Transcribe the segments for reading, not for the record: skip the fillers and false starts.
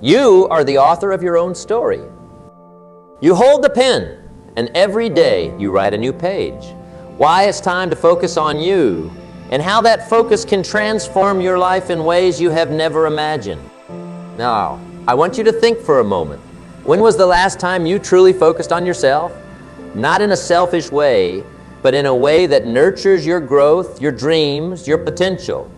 You are the author of your own story. You hold the pen, and every day you write a new page. Why it's time to focus on you, and how that focus can transform your life in ways you have never imagined. Now, I want you to think for a moment. When was the last time you truly focused on yourself? Not in a selfish way, but in a way that nurtures your growth, your dreams, your potential.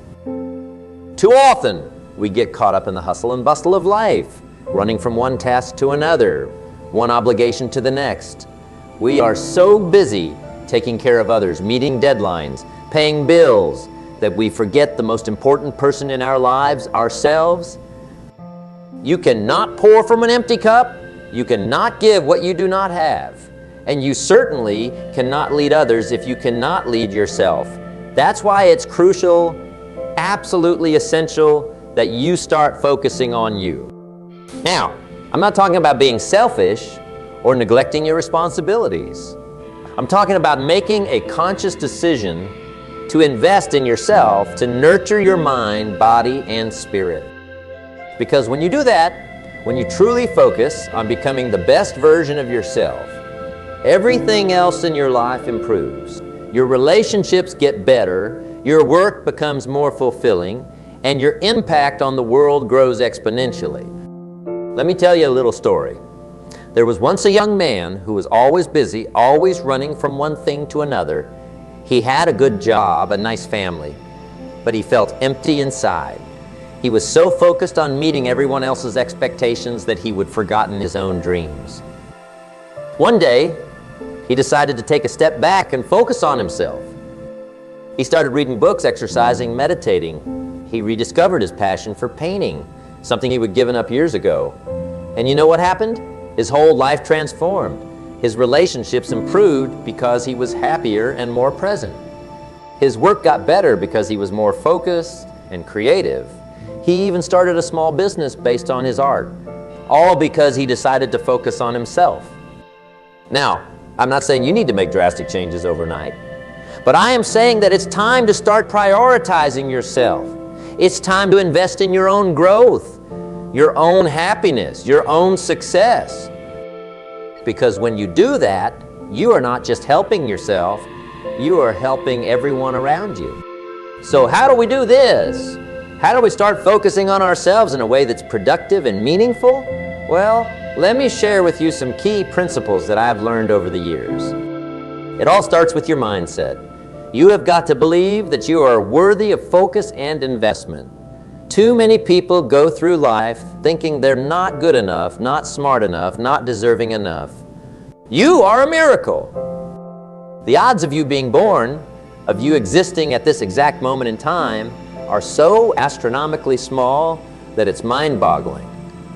Too often, we get caught up in the hustle and bustle of life, running from one task to another, one obligation to the next. We are so busy taking care of others, meeting deadlines, paying bills, that we forget the most important person in our lives, ourselves. You cannot pour from an empty cup. You cannot give what you do not have. And you certainly cannot lead others if you cannot lead yourself. That's why it's crucial, absolutely essential, that you start focusing on you. Now, I'm not talking about being selfish or neglecting your responsibilities. I'm talking about making a conscious decision to invest in yourself, to nurture your mind, body, and spirit. Because when you do that, when you truly focus on becoming the best version of yourself, everything else in your life improves. Your relationships get better, your work becomes more fulfilling, and your impact on the world grows exponentially. Let me tell you a little story. There was once a young man who was always busy, always running from one thing to another. He had a good job, a nice family, but he felt empty inside. He was so focused on meeting everyone else's expectations that he would forgotten his own dreams. One day, he decided to take a step back and focus on himself. He started reading books, exercising, meditating. He rediscovered his passion for painting, something he had given up years ago. And you know what happened? His whole life transformed. His relationships improved because he was happier and more present. His work got better because he was more focused and creative. He even started a small business based on his art, all because he decided to focus on himself. Now, I'm not saying you need to make drastic changes overnight, but I am saying that it's time to start prioritizing yourself. It's time to invest in your own growth, your own happiness, your own success. Because when you do that, you are not just helping yourself, you are helping everyone around you. So how do we do this? How do we start focusing on ourselves in a way that's productive and meaningful? Well, let me share with you some key principles that I've learned over the years. It all starts with your mindset. You have got to believe that you are worthy of focus and investment. Too many people go through life thinking they're not good enough, not smart enough, not deserving enough. You are a miracle. The odds of you being born, of you existing at this exact moment in time, are so astronomically small that it's mind-boggling.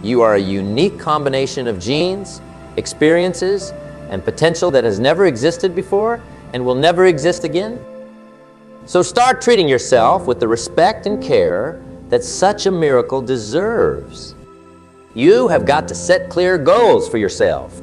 You are a unique combination of genes, experiences, and potential that has never existed before and will never exist again. So start treating yourself with the respect and care that such a miracle deserves. You have got to set clear goals for yourself.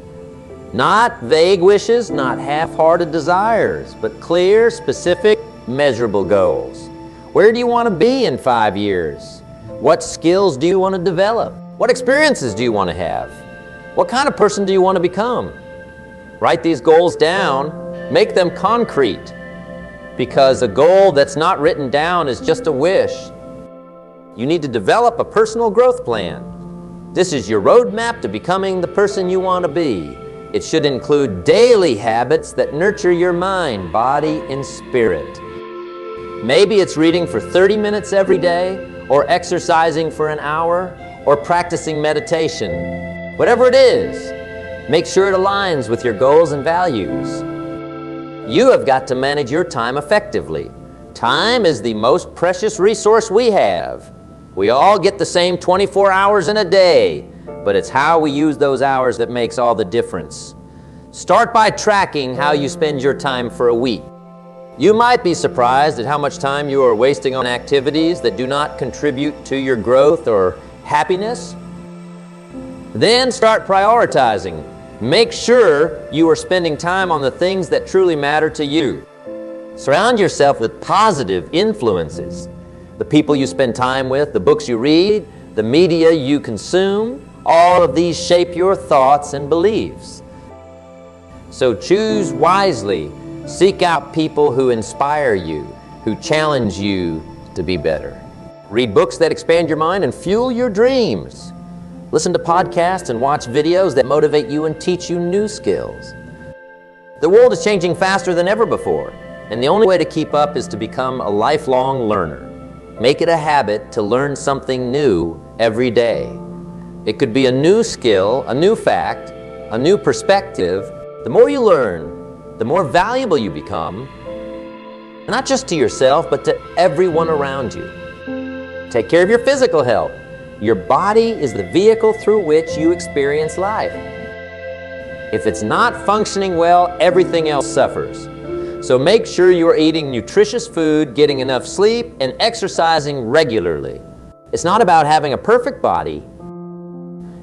Not vague wishes, not half-hearted desires, but clear, specific, measurable goals. Where do you want to be in 5 years? What skills do you want to develop? What experiences do you want to have? What kind of person do you want to become? Write these goals down, make them concrete, because a goal that's not written down is just a wish. You need to develop a personal growth plan. This is your roadmap to becoming the person you want to be. It should include daily habits that nurture your mind, body, and spirit. Maybe it's reading for 30 minutes every day, or exercising for an hour, or practicing meditation. Whatever it is, make sure it aligns with your goals and values. You have got to manage your time effectively. Time is the most precious resource we have. We all get the same 24 hours in a day, but it's how we use those hours that makes all the difference. Start by tracking how you spend your time for a week. You might be surprised at how much time you are wasting on activities that do not contribute to your growth or happiness. Then start prioritizing. Make sure you are spending time on the things that truly matter to you. Surround yourself with positive influences. The people you spend time with, the books you read, the media you consume, all of these shape your thoughts and beliefs. So choose wisely. Seek out people who inspire you, who challenge you to be better. Read books that expand your mind and fuel your dreams. Listen to podcasts and watch videos that motivate you and teach you new skills. The world is changing faster than ever before, and the only way to keep up is to become a lifelong learner. Make it a habit to learn something new every day. It could be a new skill, a new fact, a new perspective. The more you learn, the more valuable you become, not just to yourself, but to everyone around you. Take care of your physical health. Your body is the vehicle through which you experience life. If it's not functioning well, everything else suffers. So make sure you're eating nutritious food, getting enough sleep, and exercising regularly. It's not about having a perfect body.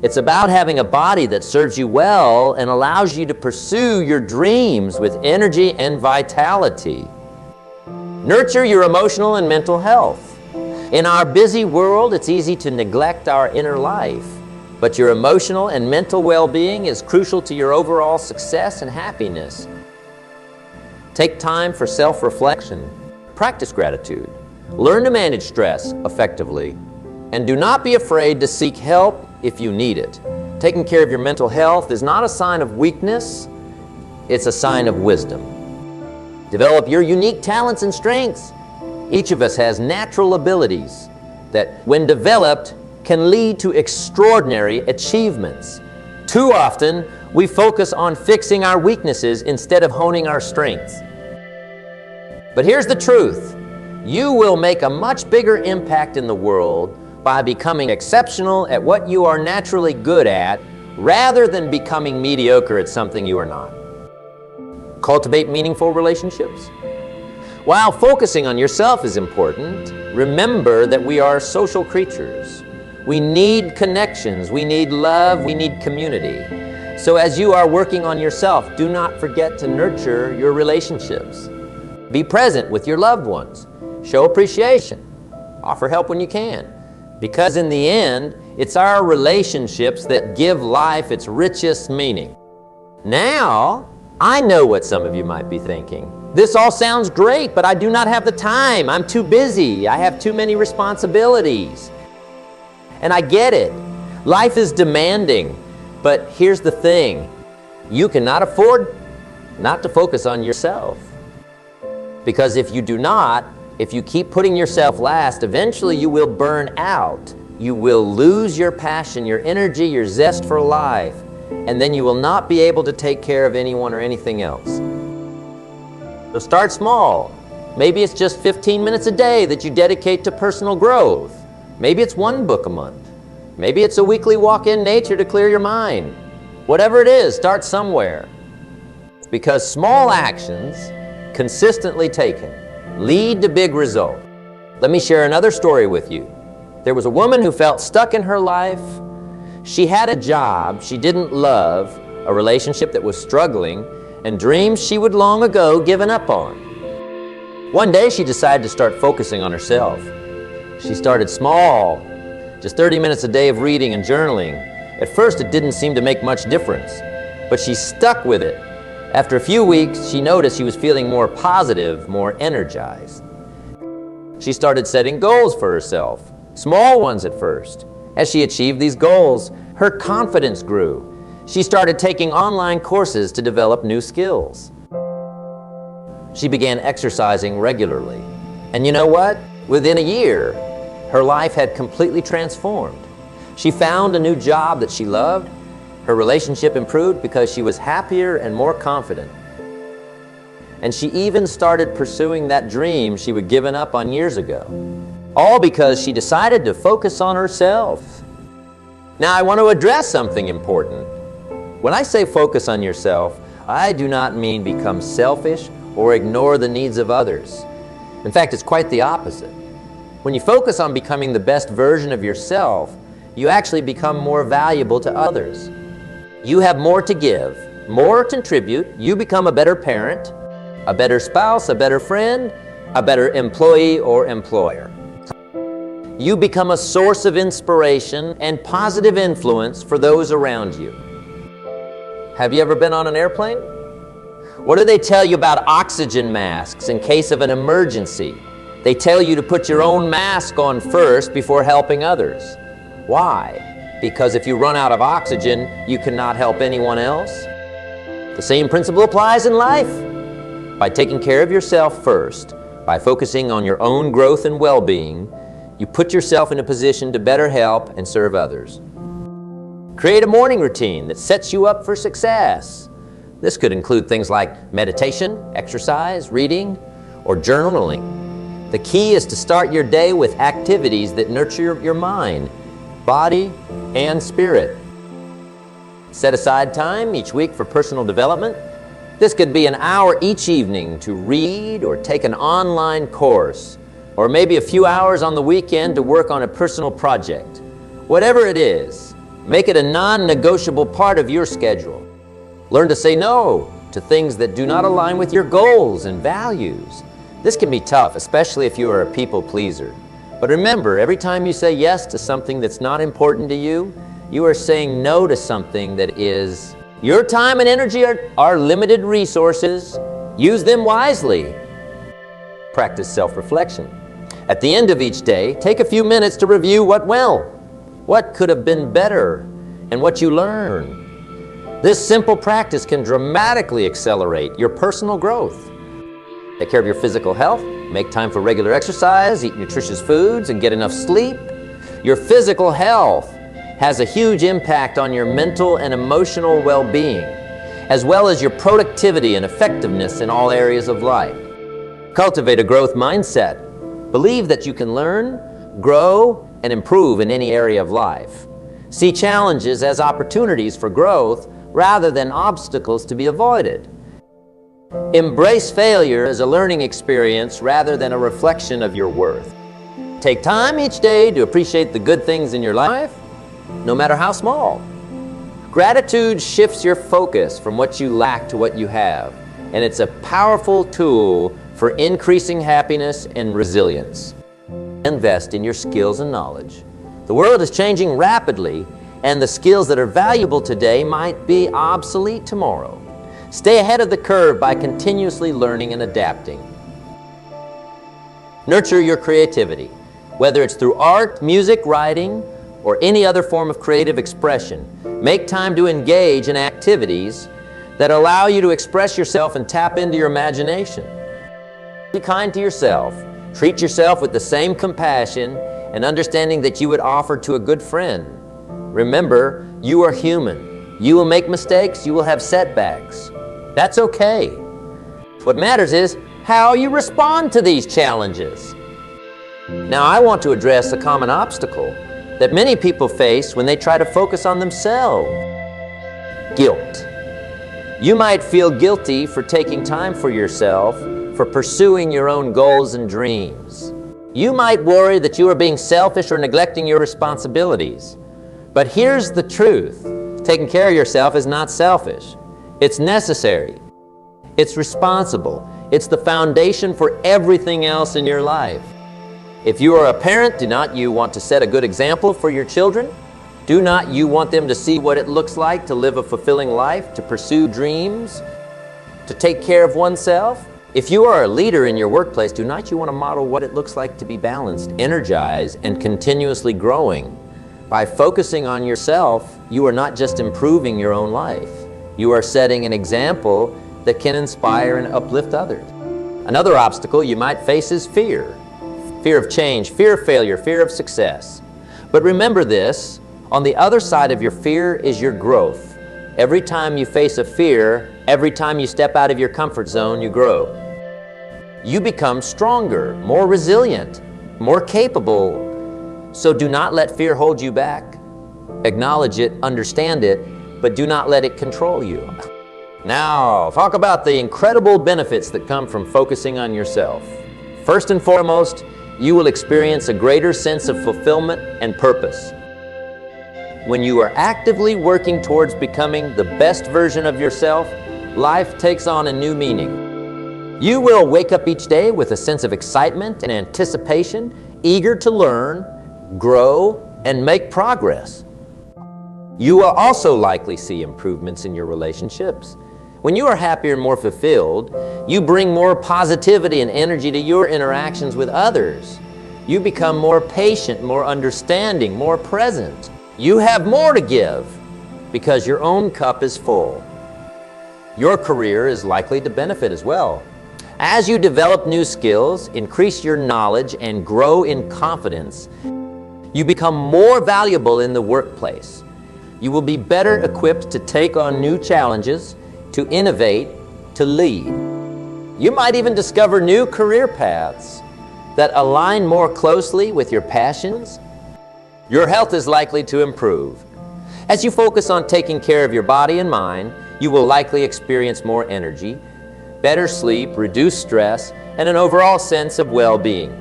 It's about having a body that serves you well and allows you to pursue your dreams with energy and vitality. Nurture your emotional and mental health. In our busy world, it's easy to neglect our inner life, but your emotional and mental well-being is crucial to your overall success and happiness. Take time for self-reflection. Practice gratitude. Learn to manage stress effectively. And do not be afraid to seek help if you need it. Taking care of your mental health is not a sign of weakness, it's a sign of wisdom. Develop your unique talents and strengths. Each of us has natural abilities that, when developed, can lead to extraordinary achievements. Too often, we focus on fixing our weaknesses instead of honing our strengths. But here's the truth. You will make a much bigger impact in the world by becoming exceptional at what you are naturally good at, rather than becoming mediocre at something you are not. Cultivate meaningful relationships. While focusing on yourself is important, remember that we are social creatures. We need connections, we need love, we need community. So as you are working on yourself, do not forget to nurture your relationships. Be present with your loved ones. Show appreciation. Offer help when you can. Because in the end, it's our relationships that give life its richest meaning. Now, I know what some of you might be thinking. This all sounds great, but I do not have the time. I'm too busy. I have too many responsibilities. And I get it. Life is demanding. But here's the thing. You cannot afford not to focus on yourself. Because if you do not, if you keep putting yourself last, eventually you will burn out. You will lose your passion, your energy, your zest for life, and then you will not be able to take care of anyone or anything else. So start small. Maybe it's just 15 minutes a day that you dedicate to personal growth. Maybe it's one book a month. Maybe it's a weekly walk in nature to clear your mind. Whatever it is, start somewhere. Because small actions, consistently taken, lead to big results. Let me share another story with you. There was a woman who felt stuck in her life. She had a job she didn't love, a relationship that was struggling, and dreams she would long ago given up on. One day she decided to start focusing on herself. She started small, just 30 minutes a day of reading and journaling. At first it didn't seem to make much difference, but she stuck with it. After a few weeks, she noticed she was feeling more positive, more energized. She started setting goals for herself, small ones at first. As she achieved these goals, her confidence grew. She started taking online courses to develop new skills. She began exercising regularly. And you know what? Within a year, her life had completely transformed. She found a new job that she loved. Her relationship improved because she was happier and more confident. And she even started pursuing that dream she had given up on years ago. All because she decided to focus on herself. Now I want to address something important. When I say focus on yourself, I do not mean become selfish or ignore the needs of others. In fact, it's quite the opposite. When you focus on becoming the best version of yourself, you actually become more valuable to others. You have more to give, more to contribute. You become a better parent, a better spouse, a better friend, a better employee or employer. you become a source of inspiration and positive influence for those around you. Have you ever been on an airplane? What do they tell you about oxygen masks in case of an emergency? They tell you to put your own mask on first before helping others. Why? Because if you run out of oxygen, you cannot help anyone else. The same principle applies in life. By taking care of yourself first, by focusing on your own growth and well-being, you put yourself in a position to better help and serve others. Create a morning routine that sets you up for success. This could include things like meditation, exercise, reading, or journaling. The key is to start your day with activities that nurture your mind, body, and spirit. Set aside time each week for personal development. This could be an hour each evening to read or take an online course, or maybe a few hours on the weekend to work on a personal project. Whatever it is, make it a non-negotiable part of your schedule. Learn to say no to things that do not align with your goals and values. This can be tough, especially if you are a people pleaser. But remember, every time you say yes to something that's not important to you, you are saying no to something that is. Your time and energy are limited resources. Use them wisely. Practice self-reflection. At the end of each day, take a few minutes to review what could have been better, and what you learned. This simple practice can dramatically accelerate your personal growth. Take care of your physical health, make time for regular exercise, eat nutritious foods, and get enough sleep. Your physical health has a huge impact on your mental and emotional well-being, as well as your productivity and effectiveness in all areas of life. Cultivate a growth mindset. Believe that you can learn, grow, and improve in any area of life. See challenges as opportunities for growth rather than obstacles to be avoided. Embrace failure as a learning experience rather than a reflection of your worth. Take time each day to appreciate the good things in your life, no matter how small. Gratitude shifts your focus from what you lack to what you have, and it's a powerful tool for increasing happiness and resilience. Invest in your skills and knowledge. The world is changing rapidly, and the skills that are valuable today might be obsolete tomorrow. Stay ahead of the curve by continuously learning and adapting. Nurture your creativity, whether it's through art, music, writing, or any other form of creative expression. Make time to engage in activities that allow you to express yourself and tap into your imagination. Be kind to yourself. Treat yourself with the same compassion and understanding that you would offer to a good friend. Remember, you are human. You will make mistakes, you will have setbacks. That's okay. What matters is how you respond to these challenges. Now, I want to address a common obstacle that many people face when they try to focus on themselves. Guilt. You might feel guilty for taking time for yourself, for pursuing your own goals and dreams. You might worry that you are being selfish or neglecting your responsibilities. But here's the truth. Taking care of yourself is not selfish. It's necessary. It's responsible. It's the foundation for everything else in your life. If you are a parent, do not you want to set a good example for your children? Do not you want them to see what it looks like to live a fulfilling life, to pursue dreams, to take care of oneself? If you are a leader in your workplace, do not you want to model what it looks like to be balanced, energized, and continuously growing? By focusing on yourself, you are not just improving your own life. You are setting an example that can inspire and uplift others. Another obstacle you might face is fear. Fear of change, fear of failure, fear of success. But remember this, on the other side of your fear is your growth. Every time you face a fear, every time you step out of your comfort zone, you grow. You become stronger, more resilient, more capable. So do not let fear hold you back. Acknowledge it, understand it, but do not let it control you. Now, talk about the incredible benefits that come from focusing on yourself. First and foremost, you will experience a greater sense of fulfillment and purpose. When you are actively working towards becoming the best version of yourself, life takes on a new meaning. You will wake up each day with a sense of excitement and anticipation, eager to learn, grow, and make progress. You will also likely see improvements in your relationships. When you are happier and more fulfilled, you bring more positivity and energy to your interactions with others. You become more patient, more understanding, more present. You have more to give because your own cup is full. Your career is likely to benefit as well. As you develop new skills, increase your knowledge, and grow in confidence, you become more valuable in the workplace. You will be better equipped to take on new challenges, to innovate, to lead. You might even discover new career paths that align more closely with your passions. Your health is likely to improve. As you focus on taking care of your body and mind, you will likely experience more energy, better sleep, reduced stress, and an overall sense of well-being.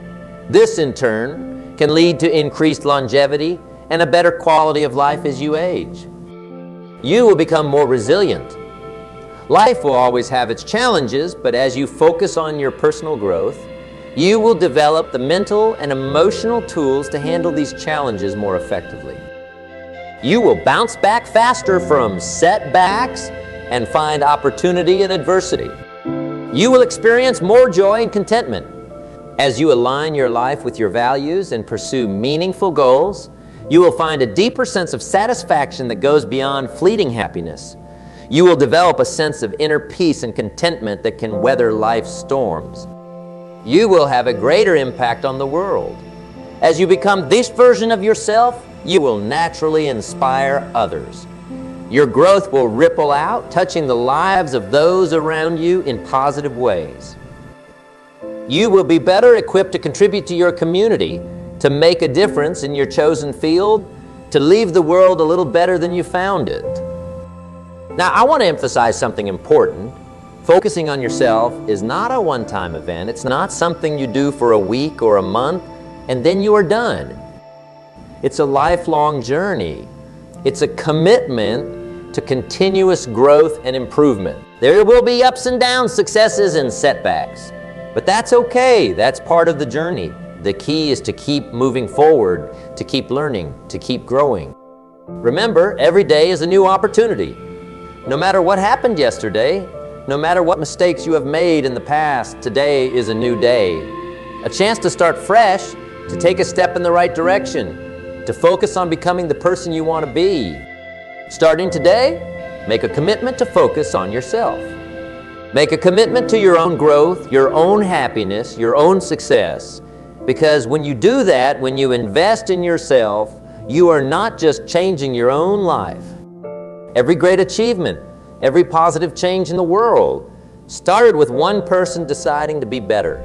This, in turn, can lead to increased longevity and a better quality of life as you age. You will become more resilient. Life will always have its challenges, but as you focus on your personal growth, you will develop the mental and emotional tools to handle these challenges more effectively. You will bounce back faster from setbacks and find opportunity in adversity. You will experience more joy and contentment. As you align your life with your values and pursue meaningful goals, you will find a deeper sense of satisfaction that goes beyond fleeting happiness. You will develop a sense of inner peace and contentment that can weather life's storms. You will have a greater impact on the world. As you become this version of yourself, you will naturally inspire others. Your growth will ripple out, touching the lives of those around you in positive ways. You will be better equipped to contribute to your community, to make a difference in your chosen field, to leave the world a little better than you found it. Now, I want to emphasize something important. Focusing on yourself is not a one-time event. It's not something you do for a week or a month and then you are done. It's a lifelong journey. It's a commitment to continuous growth and improvement. There will be ups and downs, successes and setbacks, but that's okay. That's part of the journey. The key is to keep moving forward, to keep learning, to keep growing. Remember, every day is a new opportunity. No matter what happened yesterday, no matter what mistakes you have made in the past, today is a new day. A chance to start fresh, to take a step in the right direction, to focus on becoming the person you want to be. Starting today, make a commitment to focus on yourself. Make a commitment to your own growth, your own happiness, your own success. Because when you do that, when you invest in yourself, you are not just changing your own life. Every great achievement, every positive change in the world started with one person deciding to be better,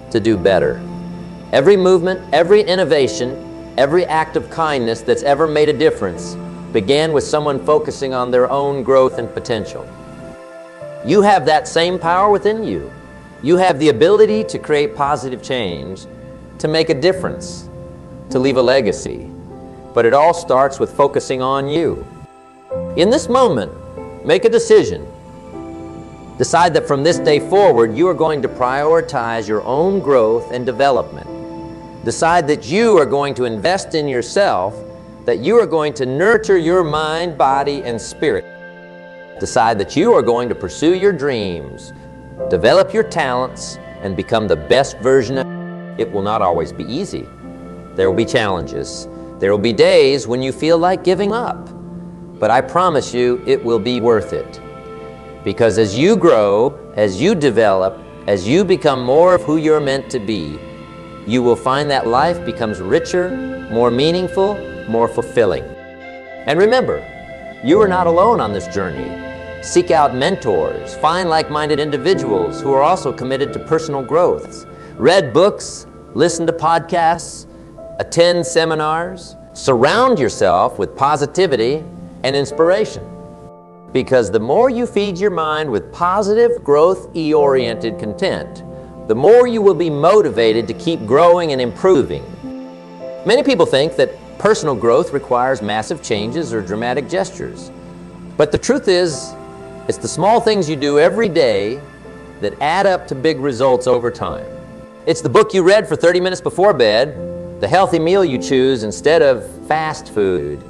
to do better. Every movement, every innovation, every act of kindness that's ever made a difference began with someone focusing on their own growth and potential. You have that same power within you. You have the ability to create positive change, to make a difference, to leave a legacy. But it all starts with focusing on you. In this moment, make a decision. Decide that from this day forward, you are going to prioritize your own growth and development. Decide that you are going to invest in yourself, that you are going to nurture your mind, body, and spirit. Decide that you are going to pursue your dreams, develop your talents, and become the best version of you. It will not always be easy. There will be challenges. There will be days when you feel like giving up. But I promise you, it will be worth it. Because as you grow, as you develop, as you become more of who you're meant to be, you will find that life becomes richer, more meaningful, more fulfilling. And remember, you are not alone on this journey. Seek out mentors, find like-minded individuals who are also committed to personal growth. Read books, listen to podcasts, attend seminars. Surround yourself with positivity and inspiration. Because the more you feed your mind with positive, growth-oriented content, the more you will be motivated to keep growing and improving. Many people think that personal growth requires massive changes or dramatic gestures. But the truth is, it's the small things you do every day that add up to big results over time. It's the book you read for 30 minutes before bed, the healthy meal you choose instead of fast food,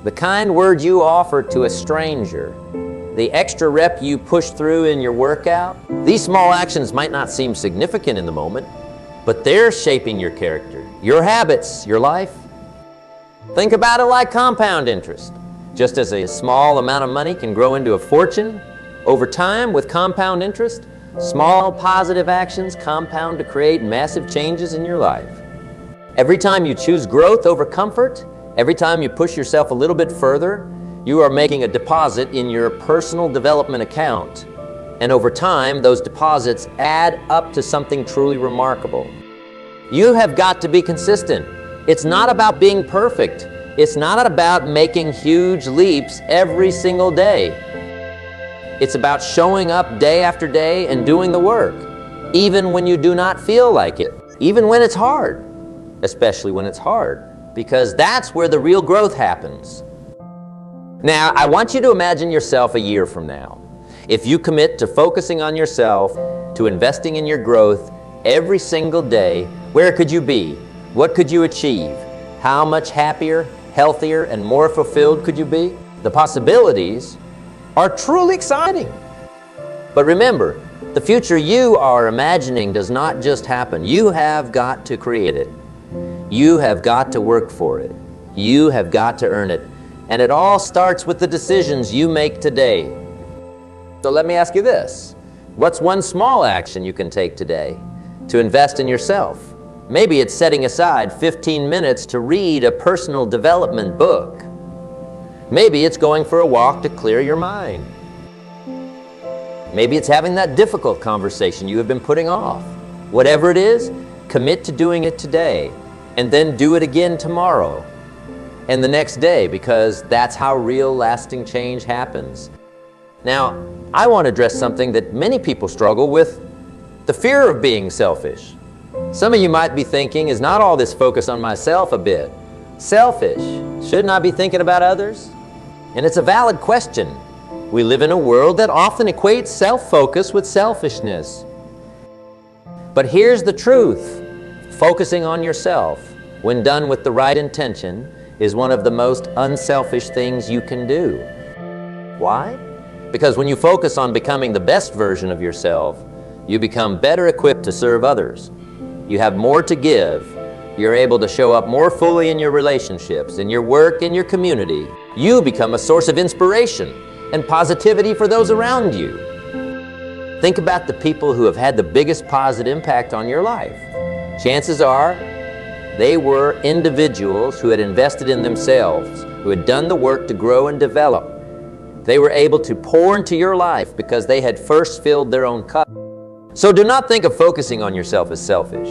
the kind word you offer to a stranger, the extra rep you push through in your workout. These small actions might not seem significant in the moment, but they're shaping your character, your habits, your life. Think about it like compound interest. Just as a small amount of money can grow into a fortune, over time with compound interest, small positive actions compound to create massive changes in your life. Every time you choose growth over comfort, every time you push yourself a little bit further, you are making a deposit in your personal development account. And over time, those deposits add up to something truly remarkable. You have got to be consistent. It's not about being perfect. It's not about making huge leaps every single day. It's about showing up day after day and doing the work, even when you do not feel like it, even when it's hard, especially when it's hard, because that's where the real growth happens. Now, I want you to imagine yourself a year from now. If you commit to focusing on yourself, to investing in your growth every single day, where could you be? What could you achieve? How much happier, healthier, and more fulfilled could you be? The possibilities are truly exciting. But remember, the future you are imagining does not just happen. You have got to create it. You have got to work for it. You have got to earn it. And it all starts with the decisions you make today. So let me ask you this. What's one small action you can take today to invest in yourself? Maybe it's setting aside 15 minutes to read a personal development book. Maybe it's going for a walk to clear your mind. Maybe it's having that difficult conversation you have been putting off. Whatever it is, commit to doing it today, and then do it again tomorrow and the next day, because that's how real lasting change happens. Now, I want to address something that many people struggle with, the fear of being selfish. Some of you might be thinking, is not all this focus on myself a bit selfish? Shouldn't I be thinking about others? And it's a valid question. We live in a world that often equates self-focus with selfishness. But here's the truth. Focusing on yourself, when done with the right intention, is one of the most unselfish things you can do. Why? Because when you focus on becoming the best version of yourself, you become better equipped to serve others. You have more to give. You're able to show up more fully in your relationships, in your work, in your community. You become a source of inspiration and positivity for those around you. Think about the people who have had the biggest positive impact on your life. Chances are they were individuals who had invested in themselves, who had done the work to grow and develop. They were able to pour into your life because they had first filled their own cup. So do not think of focusing on yourself as selfish.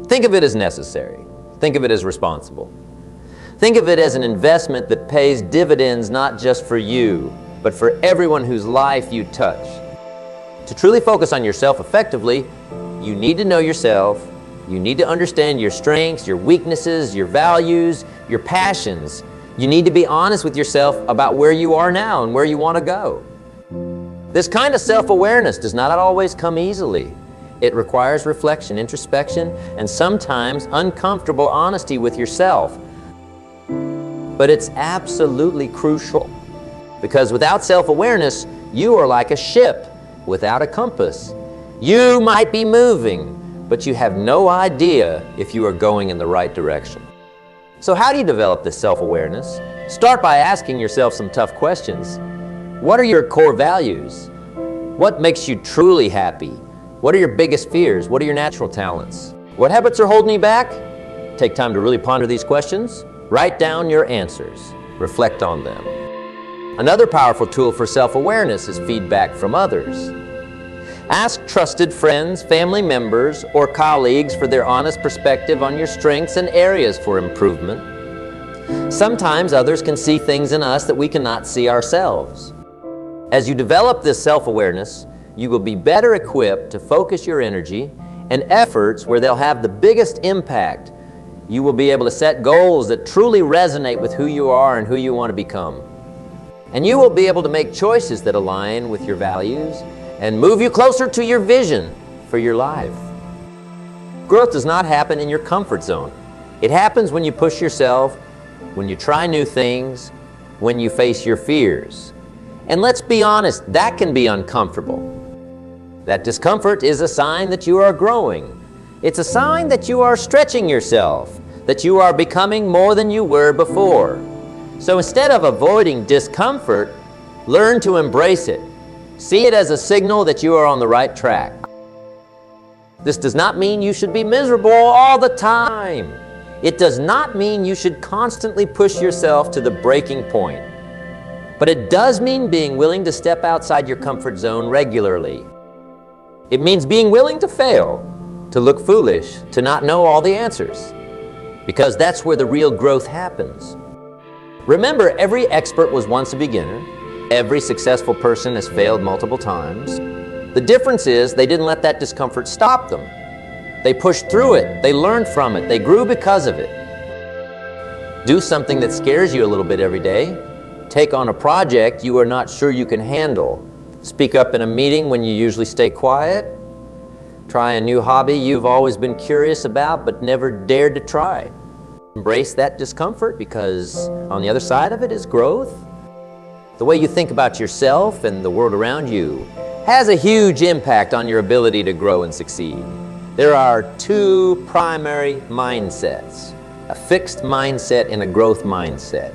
Think of it as necessary. Think of it as responsible. Think of it as an investment that pays dividends not just for you, but for everyone whose life you touch. To truly focus on yourself effectively, you need to know yourself. You need to understand your strengths, your weaknesses, your values, your passions. You need to be honest with yourself about where you are now and where you want to go. This kind of self-awareness does not always come easily. It requires reflection, introspection, and sometimes uncomfortable honesty with yourself. But it's absolutely crucial, because without self-awareness, you are like a ship without a compass. You might be moving, but you have no idea if you are going in the right direction. So how do you develop this self-awareness? Start by asking yourself some tough questions. What are your core values? What makes you truly happy? What are your biggest fears? What are your natural talents? What habits are holding you back? Take time to really ponder these questions. Write down your answers. Reflect on them. Another powerful tool for self-awareness is feedback from others. Ask trusted friends, family members, or colleagues for their honest perspective on your strengths and areas for improvement. Sometimes others can see things in us that we cannot see ourselves. As you develop this self-awareness, you will be better equipped to focus your energy and efforts where they'll have the biggest impact. You will be able to set goals that truly resonate with who you are and who you want to become. And you will be able to make choices that align with your values and move you closer to your vision for your life. Growth does not happen in your comfort zone. It happens when you push yourself, when you try new things, when you face your fears. And let's be honest, that can be uncomfortable. That discomfort is a sign that you are growing. It's a sign that you are stretching yourself, that you are becoming more than you were before. So instead of avoiding discomfort, learn to embrace it. See it as a signal that you are on the right track. This does not mean you should be miserable all the time. It does not mean you should constantly push yourself to the breaking point. But it does mean being willing to step outside your comfort zone regularly. It means being willing to fail, to look foolish, to not know all the answers, because that's where the real growth happens. Remember, every expert was once a beginner. Every successful person has failed multiple times. The difference is they didn't let that discomfort stop them. They pushed through it, they learned from it, they grew because of it. Do something that scares you a little bit every day. Take on a project you are not sure you can handle. Speak up in a meeting when you usually stay quiet. Try a new hobby you've always been curious about but never dared to try. Embrace that discomfort, because on the other side of it is growth. The way you think about yourself and the world around you has a huge impact on your ability to grow and succeed. There are two primary mindsets, a fixed mindset and a growth mindset.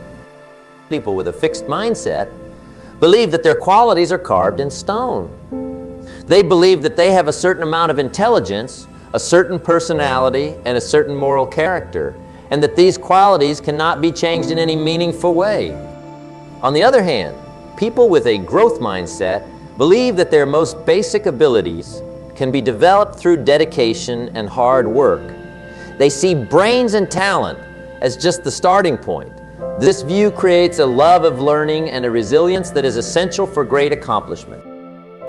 People with a fixed mindset believe that their qualities are carved in stone. They believe that they have a certain amount of intelligence, a certain personality, and a certain moral character, and that these qualities cannot be changed in any meaningful way. On the other hand, people with a growth mindset believe that their most basic abilities can be developed through dedication and hard work. They see brains and talent as just the starting point. This view creates a love of learning and a resilience that is essential for great accomplishment.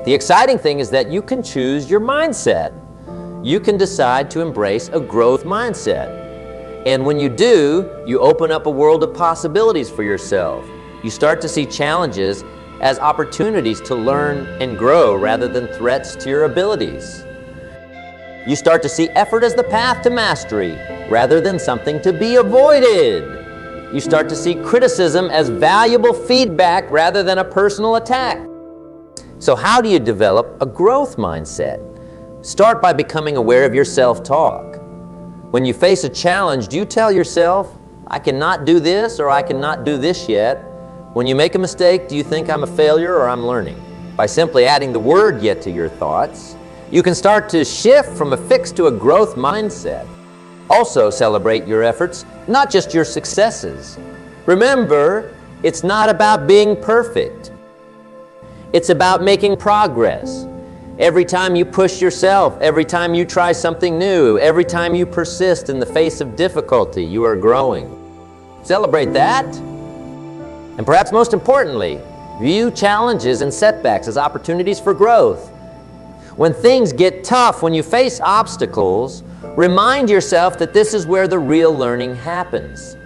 The exciting thing is that you can choose your mindset. You can decide to embrace a growth mindset. And when you do, you open up a world of possibilities for yourself. You start to see challenges as opportunities to learn and grow rather than threats to your abilities. You start to see effort as the path to mastery rather than something to be avoided. You start to see criticism as valuable feedback rather than a personal attack. So how do you develop a growth mindset? Start by becoming aware of your self-talk. When you face a challenge, do you tell yourself, I cannot do this or I cannot do this yet? When you make a mistake, do you think I'm a failure or I'm learning? By simply adding the word yet to your thoughts, you can start to shift from a fixed to a growth mindset. Also celebrate your efforts, not just your successes. Remember, it's not about being perfect. It's about making progress. Every time you push yourself, every time you try something new, every time you persist in the face of difficulty, you are growing. Celebrate that. And perhaps most importantly, view challenges and setbacks as opportunities for growth. When things get tough, when you face obstacles, remind yourself that this is where the real learning happens.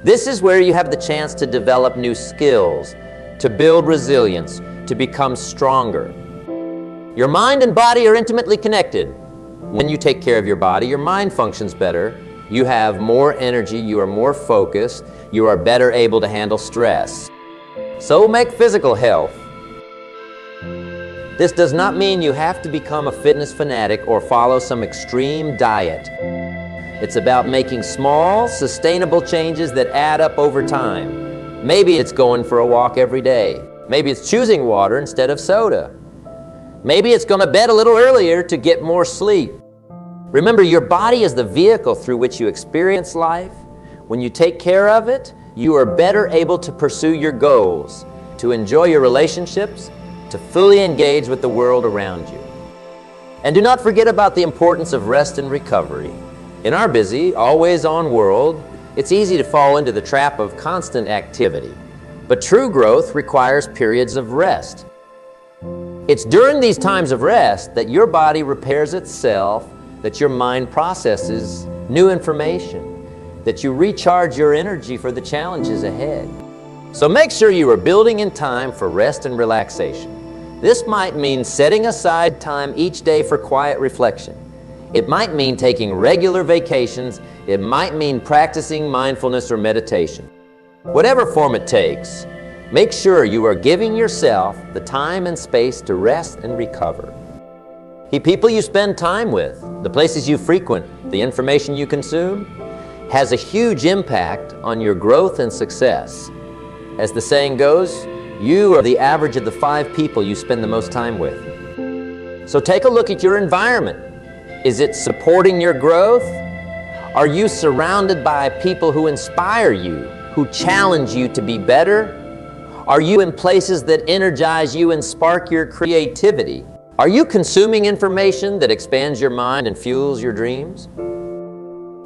This is where you have the chance to develop new skills, to build resilience, to become stronger. Your mind and body are intimately connected. When you take care of your body, your mind functions better. You have more energy, you are more focused, you are better able to handle stress. So make physical health. This does not mean you have to become a fitness fanatic or follow some extreme diet. It's about making small, sustainable changes that add up over time. Maybe it's going for a walk every day. Maybe it's choosing water instead of soda. Maybe it's going to bed a little earlier to get more sleep. Remember, your body is the vehicle through which you experience life. When you take care of it, you are better able to pursue your goals, to enjoy your relationships, to fully engage with the world around you. And do not forget about the importance of rest and recovery. In our busy, always-on world, it's easy to fall into the trap of constant activity. But true growth requires periods of rest. It's during these times of rest that your body repairs itself, that your mind processes new information, that you recharge your energy for the challenges ahead. So make sure you are building in time for rest and relaxation. This might mean setting aside time each day for quiet reflection. It might mean taking regular vacations. It might mean practicing mindfulness or meditation. Whatever form it takes, make sure you are giving yourself the time and space to rest and recover. The people you spend time with, the places you frequent, the information you consume, has a huge impact on your growth and success. As the saying goes, you are the average of the 5 people you spend the most time with. So take a look at your environment. Is it supporting your growth? Are you surrounded by people who inspire you, who challenge you to be better? Are you in places that energize you and spark your creativity? Are you consuming information that expands your mind and fuels your dreams?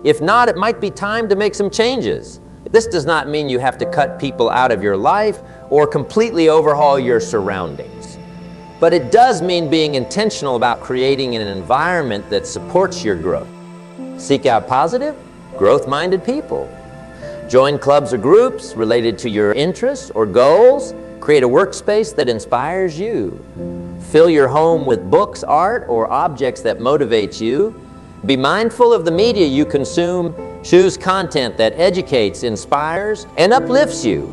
If not, it might be time to make some changes. This does not mean you have to cut people out of your life or completely overhaul your surroundings. But it does mean being intentional about creating an environment that supports your growth. Seek out positive, growth-minded people. Join clubs or groups related to your interests or goals. Create a workspace that inspires you. Fill your home with books, art, or objects that motivate you. Be mindful of the media you consume. Choose content that educates, inspires, and uplifts you.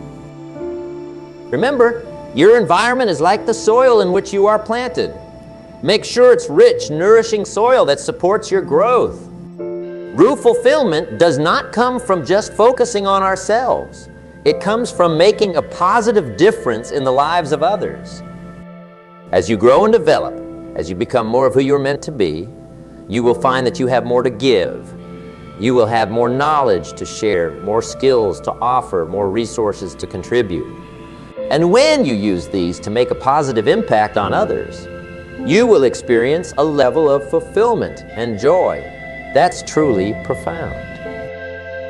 Remember, your environment is like the soil in which you are planted. Make sure it's rich, nourishing soil that supports your growth. True fulfillment does not come from just focusing on ourselves. It comes from making a positive difference in the lives of others. As you grow and develop, as you become more of who you're meant to be, you will find that you have more to give. You will have more knowledge to share, more skills to offer, more resources to contribute. And when you use these to make a positive impact on others, you will experience a level of fulfillment and joy that's truly profound.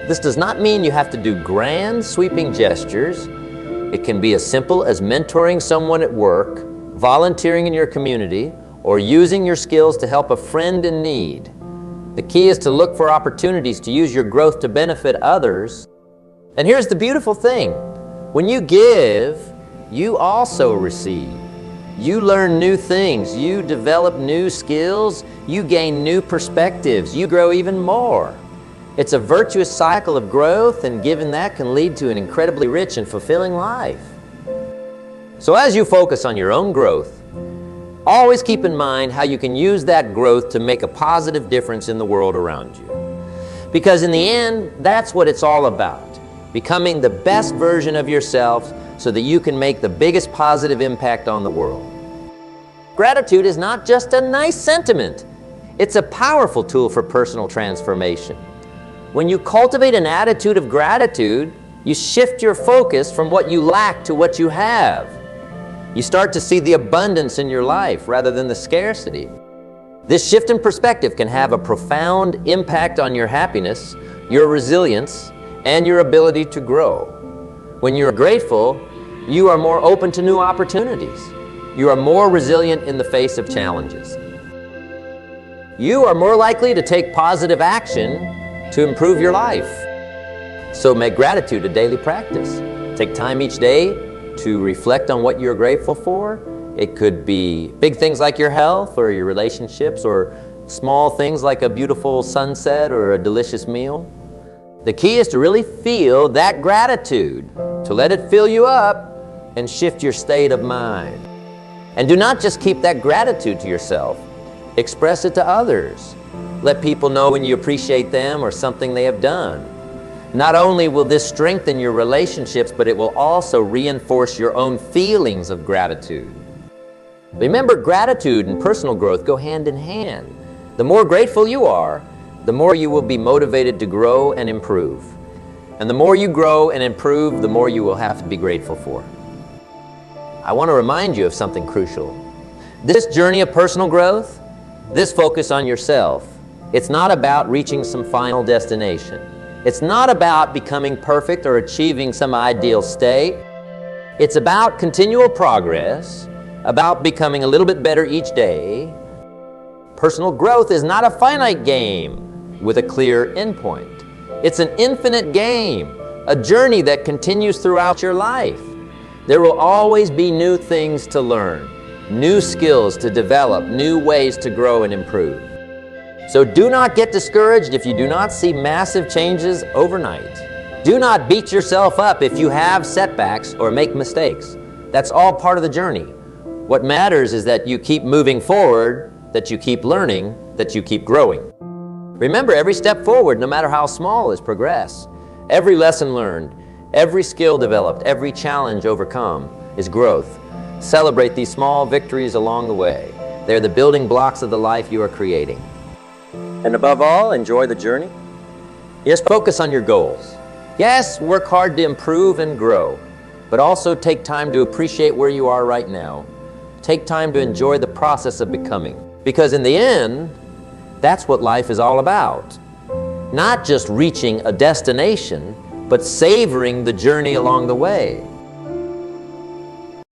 This does not mean you have to do grand, sweeping gestures. It can be as simple as mentoring someone at work, volunteering in your community, or using your skills to help a friend in need. The key is to look for opportunities to use your growth to benefit others. And here's the beautiful thing. When you give, you also receive. You learn new things. You develop new skills. You gain new perspectives. You grow even more. It's a virtuous cycle of growth, and given that can lead to an incredibly rich and fulfilling life. So as you focus on your own growth, always keep in mind how you can use that growth to make a positive difference in the world around you. Because in the end, that's what it's all about. Becoming the best version of yourself so that you can make the biggest positive impact on the world. Gratitude is not just a nice sentiment. It's a powerful tool for personal transformation. When you cultivate an attitude of gratitude, you shift your focus from what you lack to what you have. You start to see the abundance in your life rather than the scarcity. This shift in perspective can have a profound impact on your happiness, your resilience, and your ability to grow. When you're grateful, you are more open to new opportunities. You are more resilient in the face of challenges. You are more likely to take positive action to improve your life. So make gratitude a daily practice. Take time each day to reflect on what you're grateful for. It could be big things like your health or your relationships, or small things like a beautiful sunset or a delicious meal. The key is to really feel that gratitude, to let it fill you up and shift your state of mind. And do not just keep that gratitude to yourself. Express it to others. Let people know when you appreciate them or something they have done. Not only will this strengthen your relationships, but it will also reinforce your own feelings of gratitude. Remember, gratitude and personal growth go hand in hand. The more grateful you are, the more you will be motivated to grow and improve. And the more you grow and improve, the more you will have to be grateful for. I want to remind you of something crucial. This journey of personal growth, this focus on yourself, it's not about reaching some final destination. It's not about becoming perfect or achieving some ideal state. It's about continual progress, about becoming a little bit better each day. Personal growth is not a finite game with a clear endpoint. It's an infinite game, a journey that continues throughout your life. There will always be new things to learn, new skills to develop, new ways to grow and improve. So do not get discouraged if you do not see massive changes overnight. Do not beat yourself up if you have setbacks or make mistakes. That's all part of the journey. What matters is that you keep moving forward, that you keep learning, that you keep growing. Remember, every step forward, no matter how small, is progress. Every lesson learned, every skill developed, every challenge overcome is growth. Celebrate these small victories along the way. They're the building blocks of the life you are creating. And above all, enjoy the journey. Yes, focus on your goals. Yes, work hard to improve and grow, but also take time to appreciate where you are right now. Take time to enjoy the process of becoming. Because in the end, that's what life is all about. Not just reaching a destination, but savoring the journey along the way.